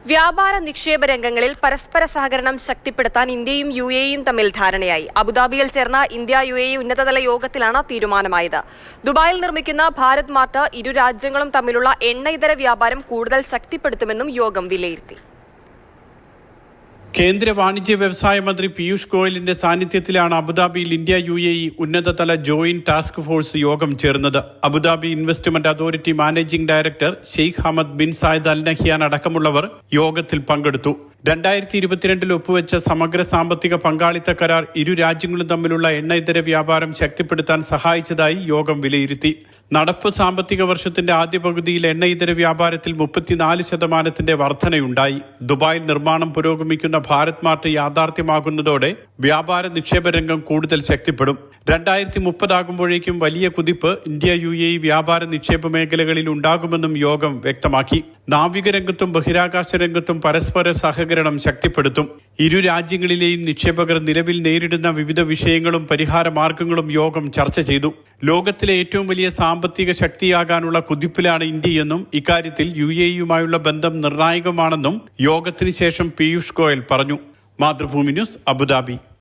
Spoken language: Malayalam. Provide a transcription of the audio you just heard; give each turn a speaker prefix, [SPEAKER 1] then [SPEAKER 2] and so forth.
[SPEAKER 1] വ്യാപാര നിക്ഷേപ രംഗങ്ങളിൽ പരസ്പര സഹകരണം ശക്തിപ്പെടുത്താൻ ഇന്ത്യയും യുഎഇയും തമ്മിൽ ധാരണയായി. അബുദാബിയിൽ ചേർന്ന ഇന്ത്യ യുഎഇ ഉന്നതതല യോഗത്തിലാണ് തീരുമാനമായത്. ദുബായിൽ നിർമ്മിക്കുന്ന ഭാരത് മാർട്ട് ഇരു രാജ്യങ്ങളും തമ്മിലുള്ള എണ്ണ ഇതര വ്യാപാരം കൂടുതൽ ശക്തിപ്പെടുത്തുമെന്നും യോഗം വിലയിരുത്തി.
[SPEAKER 2] കേന്ദ്ര വാണിജ്യ വ്യവസായ മന്ത്രി പീയൂഷ് ഗോയലിന്റെ സാന്നിധ്യത്തിലാണ് അബുദാബിയിൽ ഇന്ത്യ യുഎഇ ഉന്നതതല ജോയിന്റ് ടാസ്ക് ഫോഴ്സ് യോഗം ചേർന്നത്. Abu Dhabi investment authority managing director Sheikh Hamad bin Zayed Al Nahyan അടക്കമുള്ളവർ യോഗത്തിൽ പങ്കെടുത്തു. 2022 ഒപ്പുവെച്ച സമഗ്ര സാമ്പത്തിക പങ്കാളിത്ത കരാർ ഇരു രാജ്യങ്ങളും തമ്മിലുള്ള എണ്ണ ഇതര വ്യാപാരം ശക്തിപ്പെടുത്താൻ സഹായിച്ചതായി യോഗം വിലയിരുത്തി. നടപ്പ് സാമ്പത്തിക വർഷത്തിന്റെ ആദ്യ പകുതിയിൽ എണ്ണ ഇതര വ്യാപാരത്തിൽ 34% വർധനയുണ്ടായി. ദുബായിൽ നിർമ്മാണം പുരോഗമിക്കുന്ന ഭാരത് മാർട്ട് യാഥാർത്ഥ്യമാകുന്നതോടെ വ്യാപാര നിക്ഷേപ രംഗം കൂടുതൽ ശക്തിപ്പെടും. 2030 ആകുമ്പോഴേക്കും വലിയ കുതിപ്പ് ഇന്ത്യ യുഎഇ വ്യാപാര നിക്ഷേപ മേഖലകളിൽ ഉണ്ടാകുമെന്നും യോഗം വ്യക്തമാക്കി. നാവിക രംഗത്തും ബഹിരാകാശ രംഗത്തും പരസ്പര സഹകരണം ശക്തിപ്പെടുത്തും. ഇരു രാജ്യങ്ങളിലെയും നിക്ഷേപകർ നിലവിൽ നേരിടുന്ന വിവിധ വിഷയങ്ങളും പരിഹാര മാർഗങ്ങളും യോഗം ചർച്ച ചെയ്തു. ലോകത്തിലെ ഏറ്റവും വലിയ സാമ്പത്തിക ശക്തിയാകാനുള്ള കുതിപ്പിലാണ് ഇന്ത്യയെന്നും ഇക്കാര്യത്തിൽ യുഎഇയുമായുള്ള ബന്ധം നിർണായകമാണെന്നും യോഗത്തിന് ശേഷം പീയൂഷ് ഗോയൽ പറഞ്ഞു. Mathrubhumi news, Abu Dhabi.